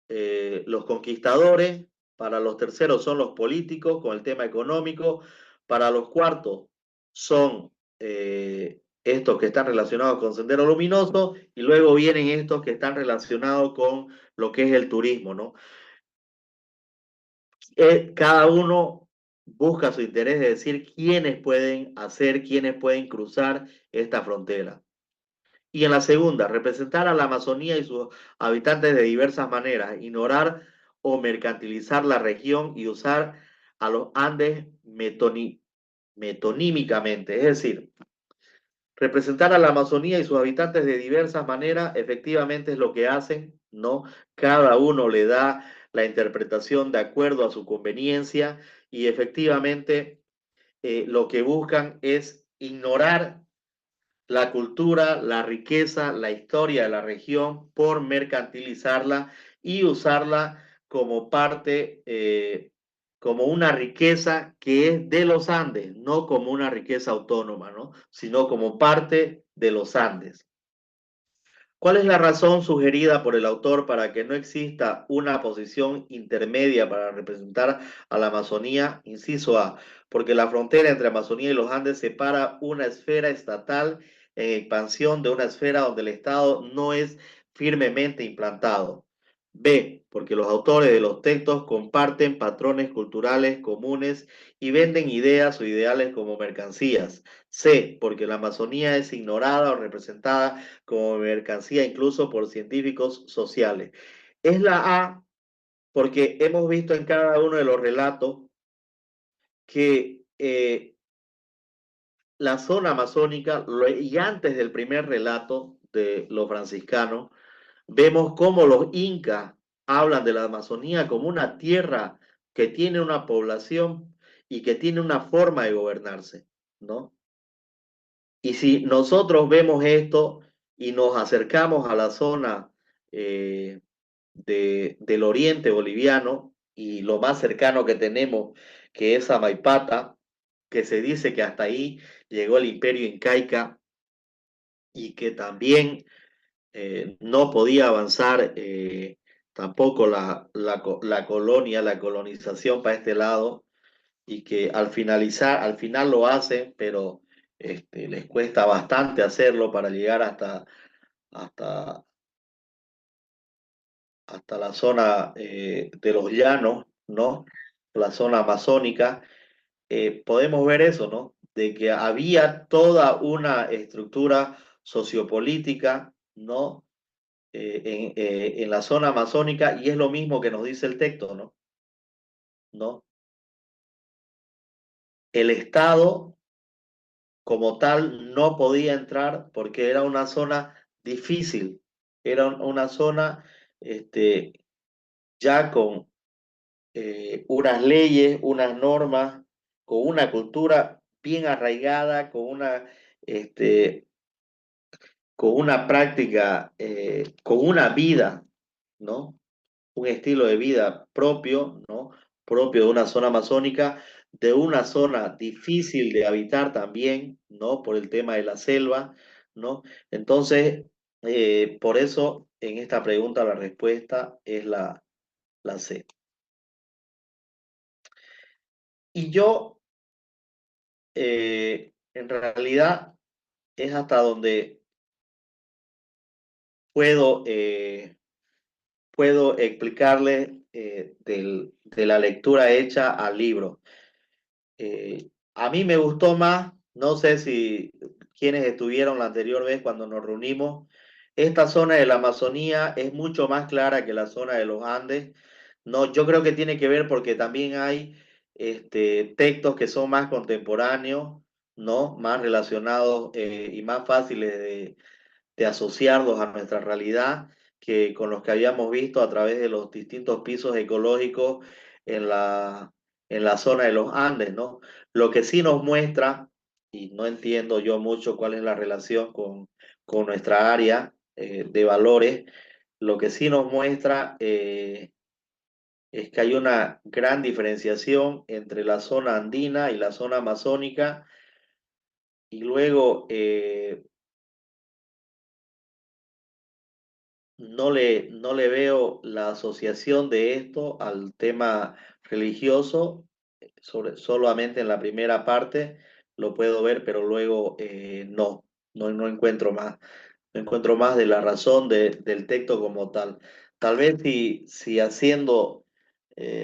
los conquistadores, para los terceros son los políticos con el tema económico, para los cuartos son estos que están relacionados con Sendero Luminoso y luego vienen estos que están relacionados con lo que es el turismo, ¿no? Cada uno busca su interés de decir quiénes pueden hacer, quiénes pueden cruzar esta frontera. Y en la segunda, representar a la Amazonía y sus habitantes de diversas maneras, ignorar o mercantilizar la región y usar a los Andes metonímicamente. Es decir, representar a la Amazonía y sus habitantes de diversas maneras, efectivamente es lo que hacen, ¿no? Cada uno le da la interpretación de acuerdo a su conveniencia y efectivamente lo que buscan es ignorar la cultura, la riqueza, la historia de la región por mercantilizarla y usarla como parte, como una riqueza que es de los Andes, no como una riqueza autónoma, ¿no? Sino como parte de los Andes. ¿Cuál es la razón sugerida por el autor para que no exista una posición intermedia para representar a la Amazonía? Inciso A, porque la frontera entre Amazonía y los Andes separa una esfera estatal en expansión de una esfera donde el Estado no es firmemente implantado. B, porque los autores de los textos comparten patrones culturales comunes y venden ideas o ideales como mercancías. C, porque la Amazonía es ignorada o representada como mercancía incluso por científicos sociales. Es la A, porque hemos visto en cada uno de los relatos que la zona amazónica, y antes del primer relato de los franciscanos, vemos cómo los incas hablan de la Amazonía como una tierra que tiene una población y que tiene una forma de gobernarse, ¿no? Y si nosotros vemos esto y nos acercamos a la zona eh, del oriente boliviano y lo más cercano que tenemos, que es Amaipata, que se dice que hasta ahí llegó el imperio incaica y que también no podía avanzar tampoco la colonia, la colonización para este lado, y que al final lo hacen, pero les cuesta bastante hacerlo para llegar hasta, hasta la zona de los llanos, ¿no? La zona amazónica. Podemos ver eso, ¿no? De que había toda una estructura sociopolítica, ¿no? En la zona amazónica, y es lo mismo que nos dice el texto, ¿no? ¿No? El Estado como tal no podía entrar porque era una zona difícil, era una zona este, ya con unas leyes, unas normas, con una cultura bien arraigada, este, con una práctica, con una vida, ¿no? Un estilo de vida propio, ¿no? Propio de una zona amazónica, de una zona difícil de habitar también, ¿no? Por el tema de la selva, ¿no? Entonces, por eso en esta pregunta la respuesta es la C. Y yo, en realidad, es hasta donde puedo, puedo explicarle de la lectura hecha al libro. A mí me gustó más, no sé si quienes estuvieron la anterior vez cuando nos reunimos, esta zona de la Amazonía es mucho más clara que la zona de los Andes. No, yo creo que tiene que ver porque también hay textos que son más contemporáneos, ¿no? Más relacionados y más fáciles de asociarlos a nuestra realidad que con los que habíamos visto a través de los distintos pisos ecológicos en en la zona de los Andes, ¿no? Lo que sí nos muestra, y no entiendo yo mucho cuál es la relación con nuestra área de valores, lo que sí nos muestra es que hay una gran diferenciación entre la zona andina y la zona amazónica, y luego no le veo la asociación de esto al tema religioso, solamente en la primera parte lo puedo ver, pero luego no encuentro más, no encuentro más de la razón del texto como tal. Tal vez si haciendo,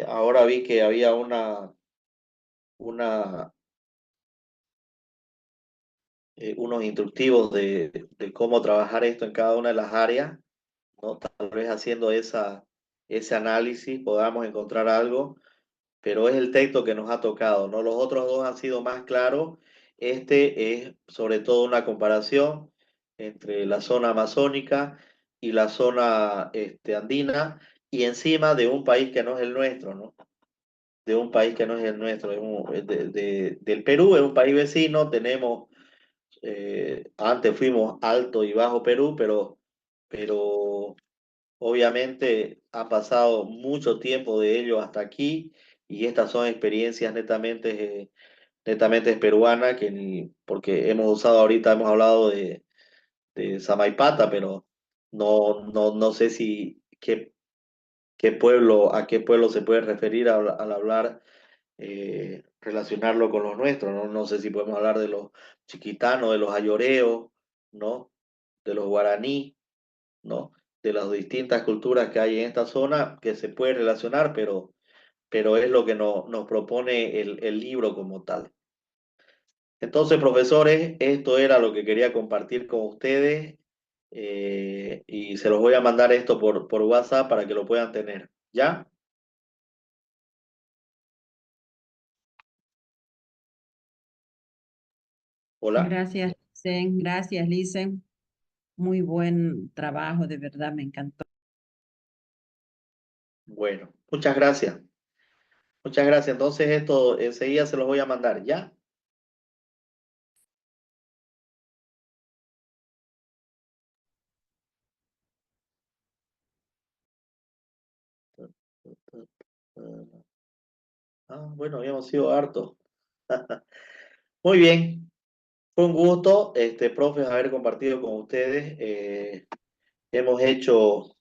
ahora vi que había una, unos instructivos de cómo trabajar esto en cada una de las áreas, ¿no? Tal vez haciendo ese análisis podamos encontrar algo, pero es el texto que nos ha tocado, ¿no? Los otros dos han sido más claros. Este es sobre todo una comparación entre la zona amazónica y la zona andina, y encima de un país que no es el nuestro, ¿no? De un país que no es el nuestro, del Perú, es un país vecino, tenemos antes fuimos Alto y Bajo Perú, pero obviamente ha pasado mucho tiempo de ello hasta aquí, y estas son experiencias netamente peruanas, que porque hemos usado ahorita, hemos hablado de Samaipata, pero no sé si qué pueblo, a qué pueblo se puede referir al hablar, relacionarlo con los nuestros, ¿no? No sé si podemos hablar de los chiquitanos, de los ayoreos, ¿no? De los guaraní, ¿no? De las distintas culturas que hay en esta zona que se puede relacionar, pero es lo que nos propone el libro como tal. Entonces, profesores, esto era lo que quería compartir con ustedes y se los voy a mandar esto por WhatsApp para que lo puedan tener. ¿Ya? Hola. Gracias, Licen. Gracias, Licen. Muy buen trabajo, de verdad, me encantó. Bueno, muchas gracias. Muchas gracias. Entonces, esto enseguida se los voy a mandar. ¿Ya? Bueno, habíamos sido hartos. Muy bien. Fue un gusto, profes, haber compartido con ustedes. Hemos hecho,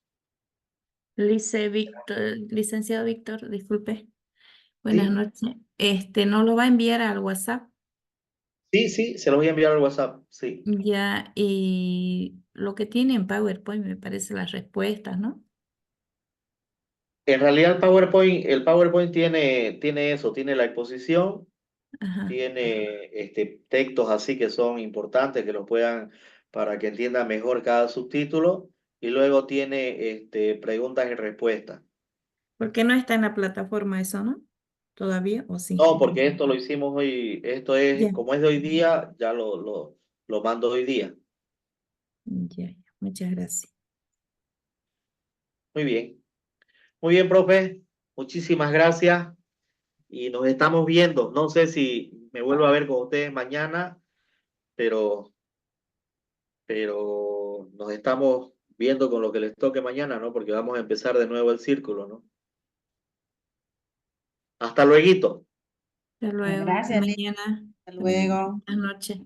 Licenciado Víctor, disculpe. sí, Buenas noches. ¿No lo va a enviar al WhatsApp? sí, se los voy a enviar al WhatsApp, sí. Ya, y lo que tiene en PowerPoint me parece las respuestas, ¿no? En realidad el PowerPoint tiene eso, tiene la exposición, Ajá. tiene textos así que son importantes, que los puedan, para que entiendan mejor cada subtítulo, y luego tiene preguntas y respuestas. ¿Por qué no está en la plataforma eso, no? ¿Todavía o sí? No, porque esto lo hicimos hoy, esto es, Ya, como es de hoy día, ya lo mando hoy día. ya. Muchas gracias. Muy bien. Muy bien, profe. Muchísimas gracias y nos estamos viendo. No sé si me vuelvo a ver con ustedes mañana, pero, pero nos estamos viendo con lo que les toque mañana, ¿no? Porque vamos a empezar de nuevo el círculo, ¿no? Hasta luego. Hasta luego. Hasta Gracias, Licen. mañana. Hasta luego. Buenas noches.